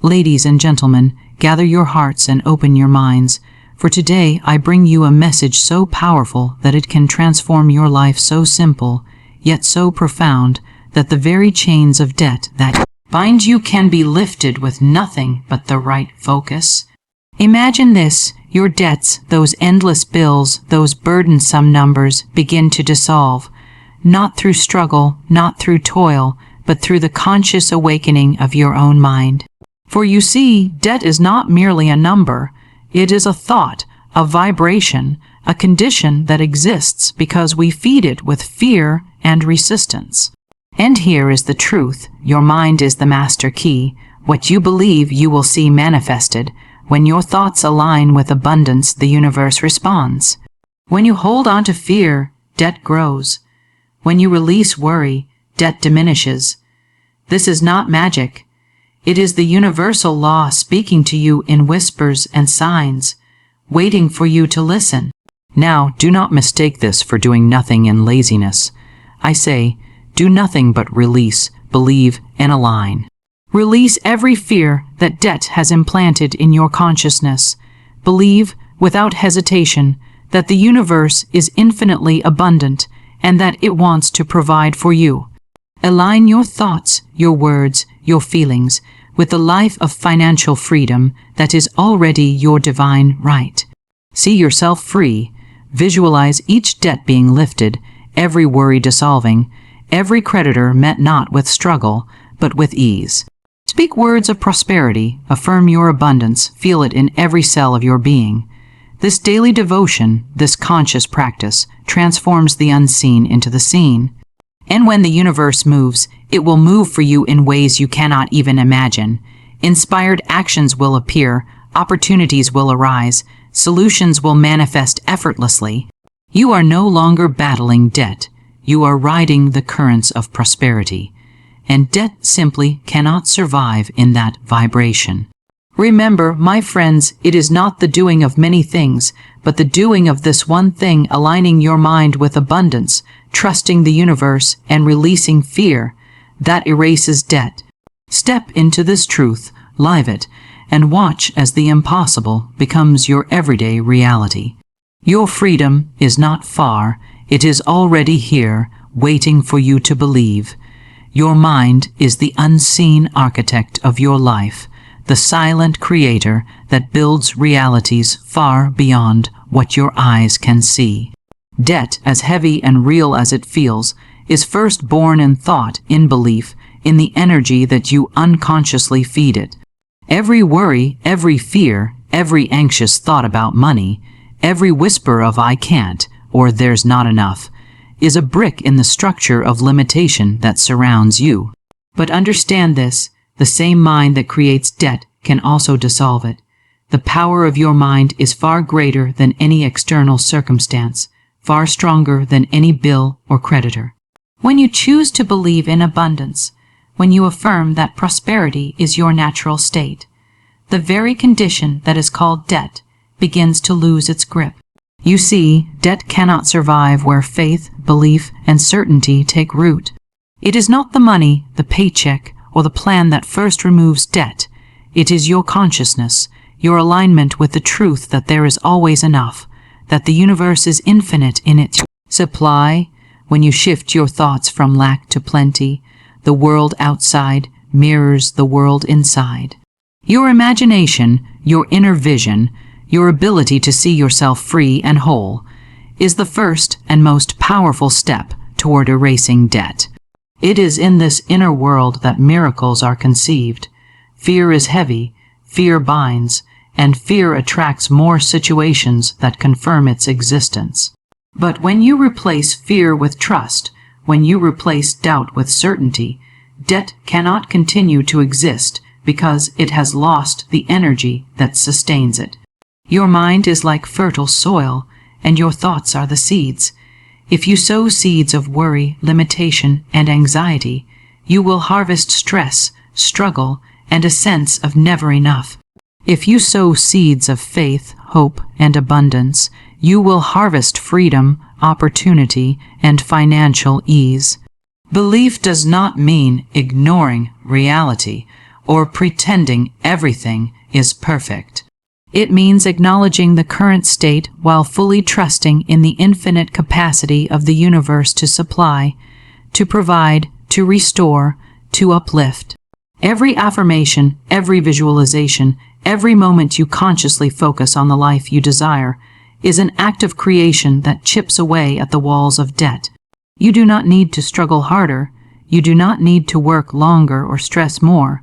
Ladies and gentlemen, gather your hearts and open your minds, for today I bring you a message so powerful that it can transform your life, so simple, yet so profound, that the very chains of debt that bind you can be lifted with nothing but the right focus. Imagine this: your debts, those endless bills, those burdensome numbers, begin to dissolve, not through struggle, not through toil, but through the conscious awakening of your own mind. For you see, debt is not merely a number. It is a thought, a vibration, a condition that exists because we feed it with fear and resistance. And here is the truth: your mind is the master key. What you believe, you will see manifested. When your thoughts align with abundance, the universe responds. When you hold on to fear, debt grows. When you release worry, debt diminishes. This is not magic. It is the universal law speaking to you in whispers and signs, waiting for you to listen. Now, do not mistake this for doing nothing in laziness. I say, do nothing but release, believe, and align. Release every fear that debt has implanted in your consciousness. Believe, without hesitation, that the universe is infinitely abundant and that it wants to provide for you. Align your thoughts, your words, your feelings with the life of financial freedom that is already your divine right. See yourself free. Visualize each debt being lifted, every worry dissolving, every creditor met not with struggle, but with ease. Speak words of prosperity, affirm your abundance, feel it in every cell of your being. This daily devotion, this conscious practice, transforms the unseen into the seen. And when the universe moves, it will move for you in ways you cannot even imagine. Inspired actions will appear, opportunities will arise, solutions will manifest effortlessly. You are no longer battling debt. You are riding the currents of prosperity. And debt simply cannot survive in that vibration. Remember, my friends, it is not the doing of many things, but the doing of this one thing, aligning your mind with abundance, trusting the universe, and releasing fear, that erases debt. Step into this truth, live it, and watch as the impossible becomes your everyday reality. Your freedom is not far, it is already here, waiting for you to believe. Your mind is the unseen architect of your life, the silent creator that builds realities far beyond what your eyes can see. Debt, as heavy and real as it feels, is first born in thought, in belief, in the energy that you unconsciously feed it. Every worry, every fear, every anxious thought about money, every whisper of "I can't" or "there's not enough," is a brick in the structure of limitation that surrounds you. But understand this: the same mind that creates debt can also dissolve it. The power of your mind is far greater than any external circumstance, far stronger than any bill or creditor. When you choose to believe in abundance, when you affirm that prosperity is your natural state, the very condition that is called debt begins to lose its grip. You see, debt cannot survive where faith, belief, and certainty take root. It is not the money, the paycheck, or the plan that first removes debt. It is your consciousness, your alignment with the truth that there is always enough, that the universe is infinite in its supply. When you shift your thoughts from lack to plenty, the world outside mirrors the world inside. Your imagination, your inner vision, your ability to see yourself free and whole, is the first and most powerful step toward erasing debt. It is in this inner world that miracles are conceived. Fear is heavy, fear binds, and fear attracts more situations that confirm its existence. But when you replace fear with trust, when you replace doubt with certainty, debt cannot continue to exist because it has lost the energy that sustains it. Your mind is like fertile soil, and your thoughts are the seeds. If you sow seeds of worry, limitation, and anxiety, you will harvest stress, struggle, and a sense of never enough. If you sow seeds of faith, hope, and abundance, you will harvest freedom, opportunity, and financial ease. Belief does not mean ignoring reality or pretending everything is perfect. It means acknowledging the current state while fully trusting in the infinite capacity of the universe to supply, to provide, to restore, to uplift. Every affirmation, every visualization, every moment you consciously focus on the life you desire is an act of creation that chips away at the walls of debt. You do not need to struggle harder. You do not need to work longer or stress more.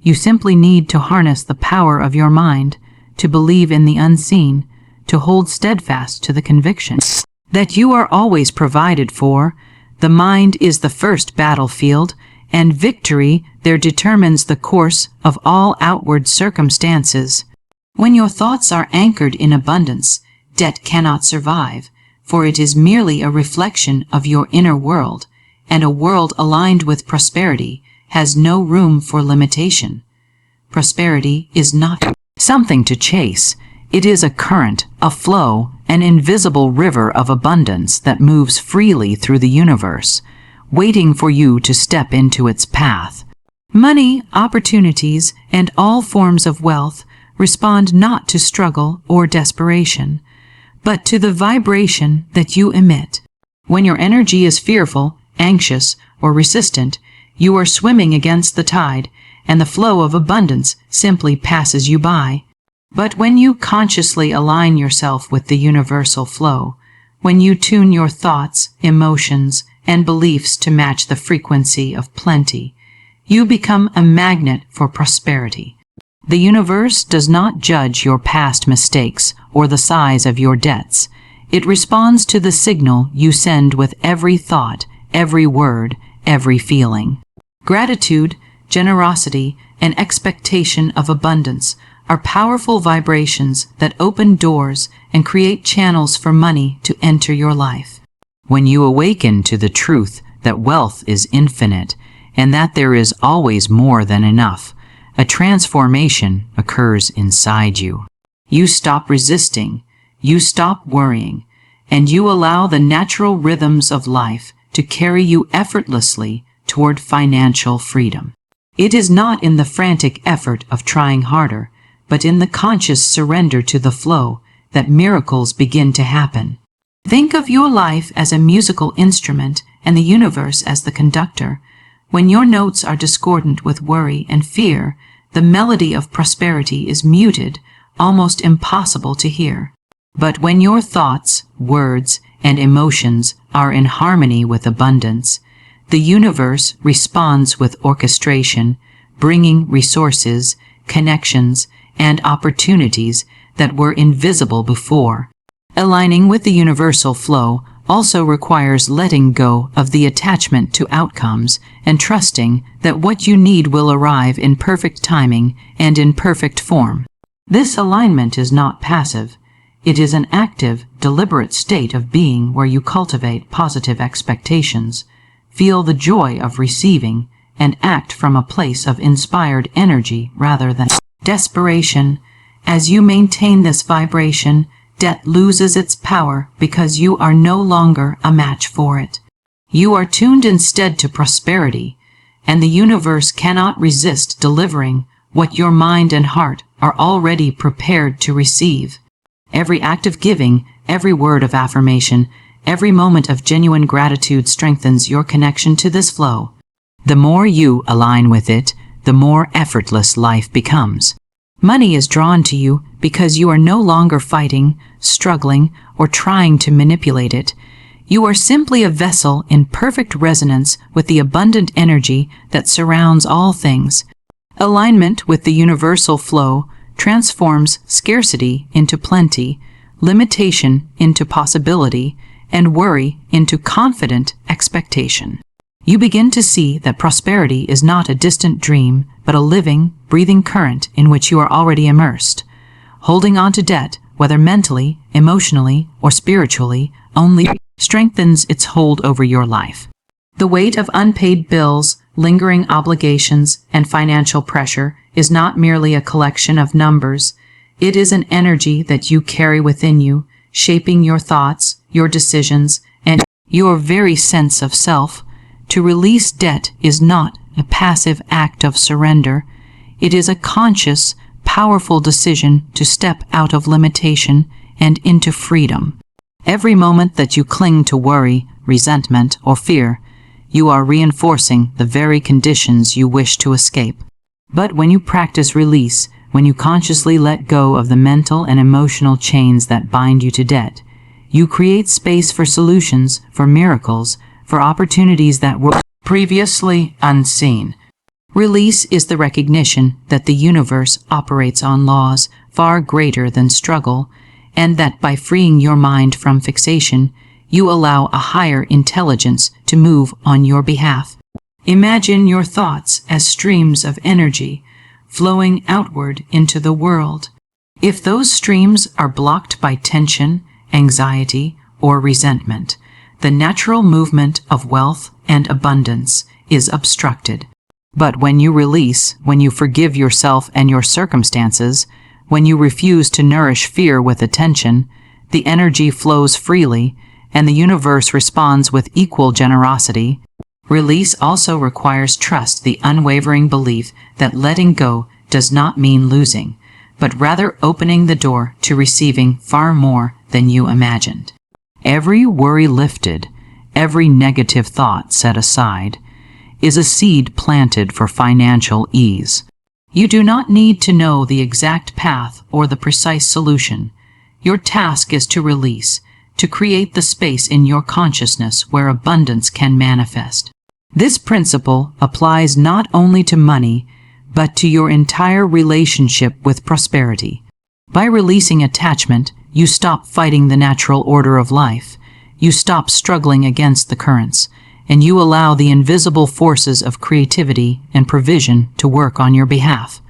You simply need to harness the power of your mind, to believe in the unseen, to hold steadfast to the conviction that you are always provided for. The mind is the first battlefield, and victory there determines the course of all outward circumstances. When your thoughts are anchored in abundance, debt cannot survive, for it is merely a reflection of your inner world, and a world aligned with prosperity has no room for limitation. Prosperity is not something to chase. It is a current, a flow, an invisible river of abundance that moves freely through the universe, waiting for you to step into its path. Money, opportunities, and all forms of wealth respond not to struggle or desperation, but to the vibration that you emit. When your energy is fearful, anxious, or resistant, you are swimming against the tide, and the flow of abundance simply passes you by. But when you consciously align yourself with the universal flow, when you tune your thoughts, emotions, and beliefs to match the frequency of plenty, you become a magnet for prosperity. The universe does not judge your past mistakes or the size of your debts. It responds to the signal you send with every thought, every word, every feeling. Gratitude, generosity, and expectation of abundance are powerful vibrations that open doors and create channels for money to enter your life. When you awaken to the truth that wealth is infinite and that there is always more than enough, a transformation occurs inside you. You stop resisting, you stop worrying, and you allow the natural rhythms of life to carry you effortlessly toward financial freedom. It is not in the frantic effort of trying harder, but in the conscious surrender to the flow that miracles begin to happen. Think of your life as a musical instrument and the universe as the conductor. When your notes are discordant with worry and fear, the melody of prosperity is muted, almost impossible to hear. But when your thoughts, words, and emotions are in harmony with abundance, the universe responds with orchestration, bringing resources, connections, and opportunities that were invisible before. Aligning with the universal flow also requires letting go of the attachment to outcomes and trusting that what you need will arrive in perfect timing and in perfect form. This alignment is not passive. It is an active, deliberate state of being where you cultivate positive expectations, feel the joy of receiving, and act from a place of inspired energy rather than desperation. As you maintain this vibration, debt loses its power because you are no longer a match for it. You are tuned instead to prosperity, and the universe cannot resist delivering what your mind and heart are already prepared to receive. Every act of giving, every word of affirmation, every moment of genuine gratitude strengthens your connection to this flow. The more you align with it, the more effortless life becomes. Money is drawn to you because you are no longer fighting, struggling, or trying to manipulate it. You are simply a vessel in perfect resonance with the abundant energy that surrounds all things. Alignment with the universal flow transforms scarcity into plenty, limitation into possibility, and worry into confident expectation. You begin to see that prosperity is not a distant dream, but a living, breathing current in which you are already immersed. Holding on to debt, whether mentally, emotionally, or spiritually, only strengthens its hold over your life. The weight of unpaid bills, lingering obligations, and financial pressure is not merely a collection of numbers. It is an energy that you carry within you, shaping your thoughts, your decisions, and your very sense of self. To release debt is not a passive act of surrender. It is a conscious, powerful decision to step out of limitation and into freedom. Every moment that you cling to worry, resentment, or fear, you are reinforcing the very conditions you wish to escape. But when you practice release, when you consciously let go of the mental and emotional chains that bind you to debt, you create space for solutions, for miracles, for opportunities that were previously unseen. Release is the recognition that the universe operates on laws far greater than struggle, and that by freeing your mind from fixation, you allow a higher intelligence to move on your behalf. Imagine your thoughts as streams of energy flowing outward into the world. If those streams are blocked by tension, anxiety, or resentment, the natural movement of wealth and abundance is obstructed. But when you release, when you forgive yourself and your circumstances, when you refuse to nourish fear with attention, the energy flows freely, and the universe responds with equal generosity. Release also requires trust, the unwavering belief that letting go does not mean losing, but rather opening the door to receiving far more than you imagined. Every worry lifted, every negative thought set aside, is a seed planted for financial ease. You do not need to know the exact path or the precise solution. Your task is to release, to create the space in your consciousness where abundance can manifest. This principle applies not only to money, but to your entire relationship with prosperity. By releasing attachment, you stop fighting the natural order of life, you stop struggling against the currents, and you allow the invisible forces of creativity and provision to work on your behalf.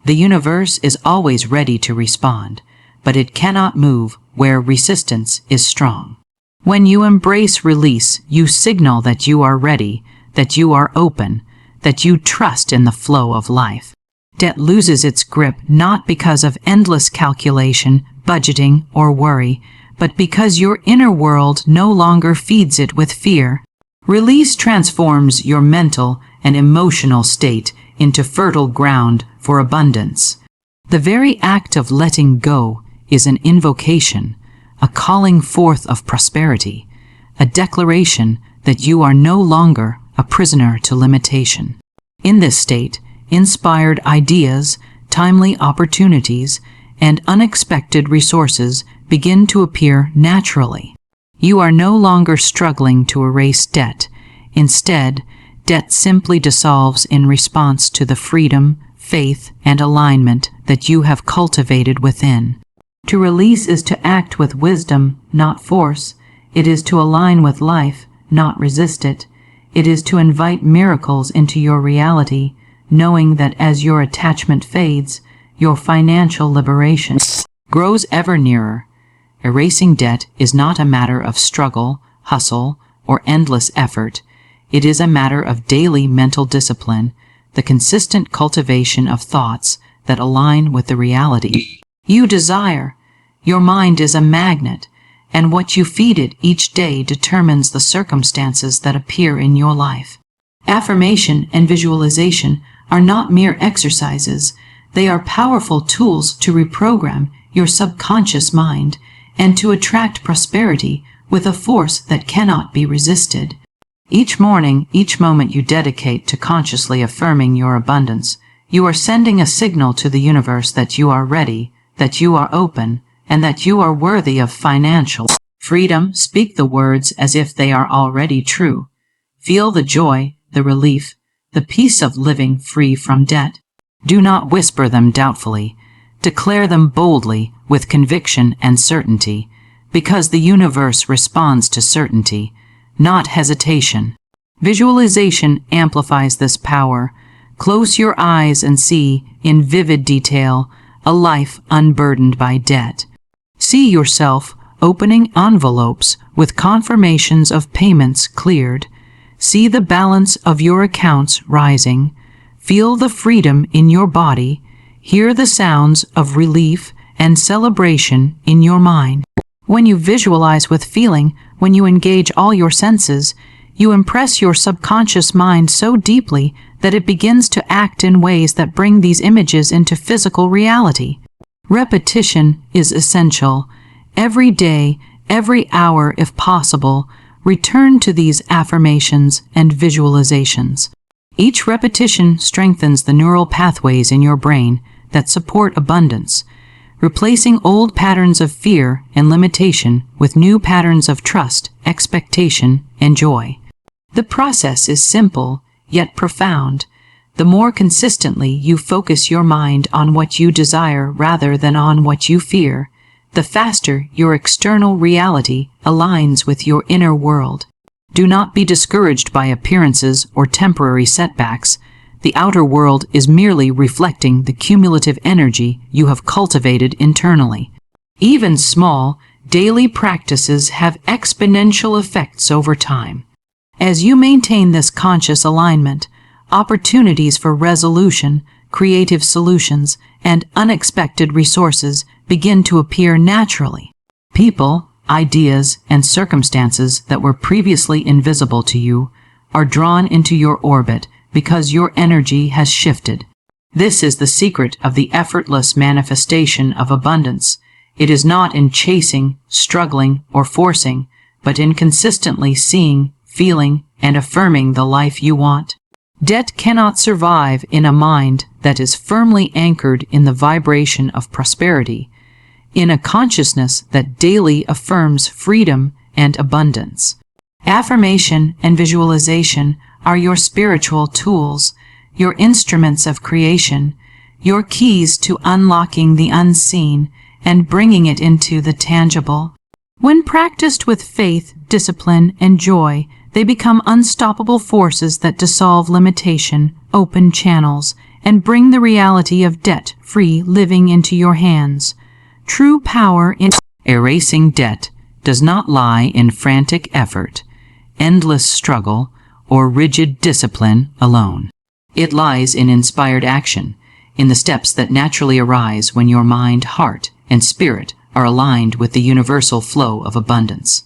The universe is always ready to respond, but it cannot move where resistance is strong. When you embrace release, you signal that you are ready, that you are open, that you trust in the flow of life. Debt loses its grip not because of endless calculation, budgeting, or worry, but because your inner world no longer feeds it with fear. Release transforms your mental and emotional state into fertile ground for abundance. The very act of letting go is an invocation, a calling forth of prosperity, a declaration that you are no longer a prisoner to limitation. In this state, inspired ideas, timely opportunities, and unexpected resources begin to appear naturally. You are no longer struggling to erase debt. Instead, debt simply dissolves in response to the freedom, faith, and alignment that you have cultivated within. To release is to act with wisdom, not force. It is to align with life, not resist it. It is to invite miracles into your reality, knowing that as your attachment fades, your financial liberation grows ever nearer. Erasing debt is not a matter of struggle, hustle, or endless effort. It is a matter of daily mental discipline, the consistent cultivation of thoughts that align with the reality you desire. Your mind is a magnet, and what you feed it each day determines the circumstances that appear in your life. Affirmation and visualization are not mere exercises. They are powerful tools to reprogram your subconscious mind and to attract prosperity with a force that cannot be resisted. Each morning, each moment you dedicate to consciously affirming your abundance, you are sending a signal to the universe that you are ready, that you are open, and that you are worthy of financial freedom. Speak the words as if they are already true. Feel the joy, the relief, the peace of living free from debt. Do not whisper them doubtfully. Declare them boldly, with conviction and certainty, because the universe responds to certainty, not hesitation. Visualization amplifies this power. Close your eyes and see, in vivid detail, a life unburdened by debt. See yourself opening envelopes with confirmations of payments cleared. See the balance of your accounts rising. Feel the freedom in your body. Hear the sounds of relief and celebration in your mind. When you visualize with feeling, when you engage all your senses, you impress your subconscious mind so deeply that it begins to act in ways that bring these images into physical reality. Repetition is essential. Every day, every hour if possible, return to these affirmations and visualizations. Each repetition strengthens the neural pathways in your brain that support abundance, replacing old patterns of fear and limitation with new patterns of trust, expectation, and joy. The process is simple, yet profound. The more consistently you focus your mind on what you desire rather than on what you fear, the faster your external reality aligns with your inner world. Do not be discouraged by appearances or temporary setbacks. The outer world is merely reflecting the cumulative energy you have cultivated internally. Even small, daily practices have exponential effects over time. As you maintain this conscious alignment, opportunities for resolution, creative solutions, and unexpected resources begin to appear naturally. People, ideas, and circumstances that were previously invisible to you are drawn into your orbit because your energy has shifted. This is the secret of the effortless manifestation of abundance. It is not in chasing, struggling, or forcing, but in consistently seeing, feeling, and affirming the life you want. Debt cannot survive in a mind that is firmly anchored in the vibration of prosperity, in a consciousness that daily affirms freedom and abundance. Affirmation and visualization are your spiritual tools, your instruments of creation, your keys to unlocking the unseen and bringing it into the tangible. When practiced with faith, discipline, and joy, they become unstoppable forces that dissolve limitation, open channels, and bring the reality of debt-free living into your hands. True power in erasing debt does not lie in frantic effort, endless struggle, or rigid discipline alone. It lies in inspired action, in the steps that naturally arise when your mind, heart, and spirit are aligned with the universal flow of abundance.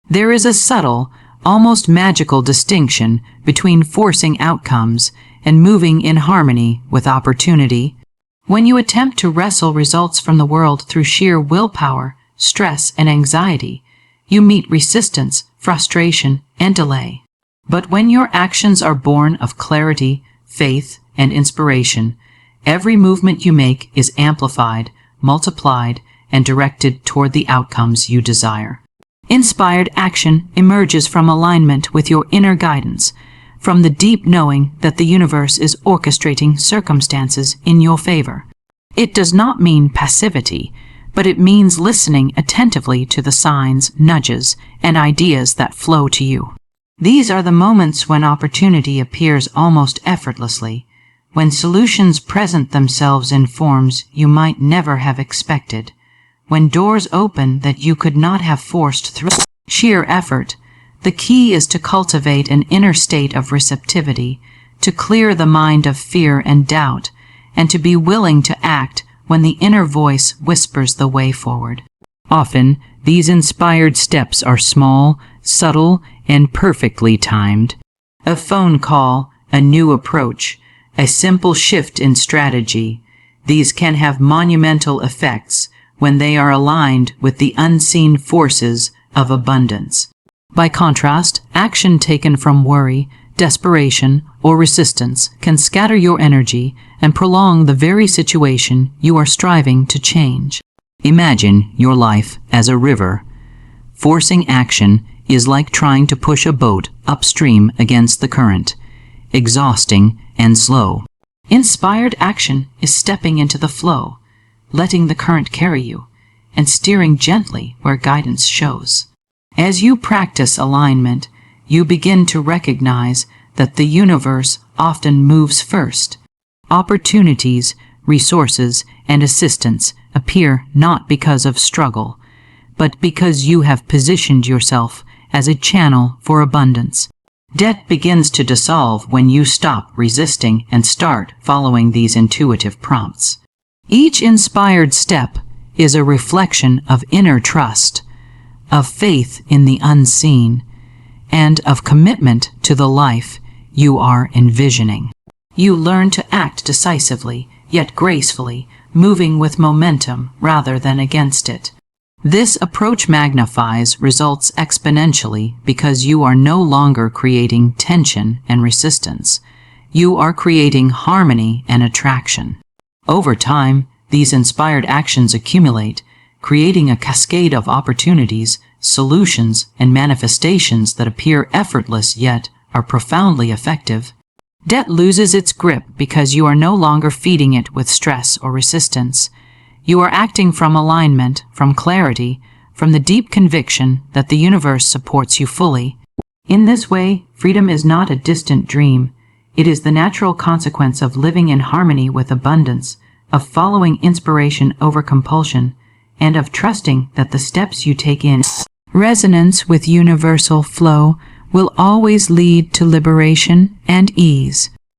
There is a subtle, almost magical distinction between forcing outcomes and moving in harmony with opportunity. When you attempt to wrestle results from the world through sheer willpower, stress, and anxiety, you meet resistance, frustration, and delay. But when your actions are born of clarity, faith, and inspiration, every movement you make is amplified, multiplied, and directed toward the outcomes you desire. Inspired action emerges from alignment with your inner guidance, from the deep knowing that the universe is orchestrating circumstances in your favor. It does not mean passivity, but it means listening attentively to the signs, nudges, and ideas that flow to you. These are the moments when opportunity appears almost effortlessly, when solutions present themselves in forms you might never have expected, when doors open that you could not have forced through sheer effort. The key is to cultivate an inner state of receptivity, to clear the mind of fear and doubt, and to be willing to act when the inner voice whispers the way forward. Often, these inspired steps are small, subtle, and perfectly timed. A phone call, a new approach, a simple shift in strategy. These can have monumental effects when they are aligned with the unseen forces of abundance. By contrast, action taken from worry, desperation, or resistance can scatter your energy and prolong the very situation you are striving to change. Imagine your life as a river. Forcing action is like trying to push a boat upstream against the current, exhausting and slow. Inspired action is stepping into the flow, letting the current carry you, and steering gently where guidance shows. As you practice alignment, you begin to recognize that the universe often moves first. Opportunities, resources, and assistance appear not because of struggle, but because you have positioned yourself as a channel for abundance. Debt begins to dissolve when you stop resisting and start following these intuitive prompts. Each inspired step is a reflection of inner trust, of faith in the unseen, and of commitment to the life you are envisioning. You learn to act decisively, yet gracefully, moving with momentum rather than against it. This approach magnifies results exponentially because you are no longer creating tension and resistance. You are creating harmony and attraction. Over time, these inspired actions accumulate, creating a cascade of opportunities, solutions, and manifestations that appear effortless yet are profoundly effective. Debt loses its grip because you are no longer feeding it with stress or resistance. You are acting from alignment, from clarity, from the deep conviction that the universe supports you fully. In this way, freedom is not a distant dream. It is the natural consequence of living in harmony with abundance, of following inspiration over compulsion, and of trusting that the steps you take in resonance with universal flow will always lead to liberation and ease.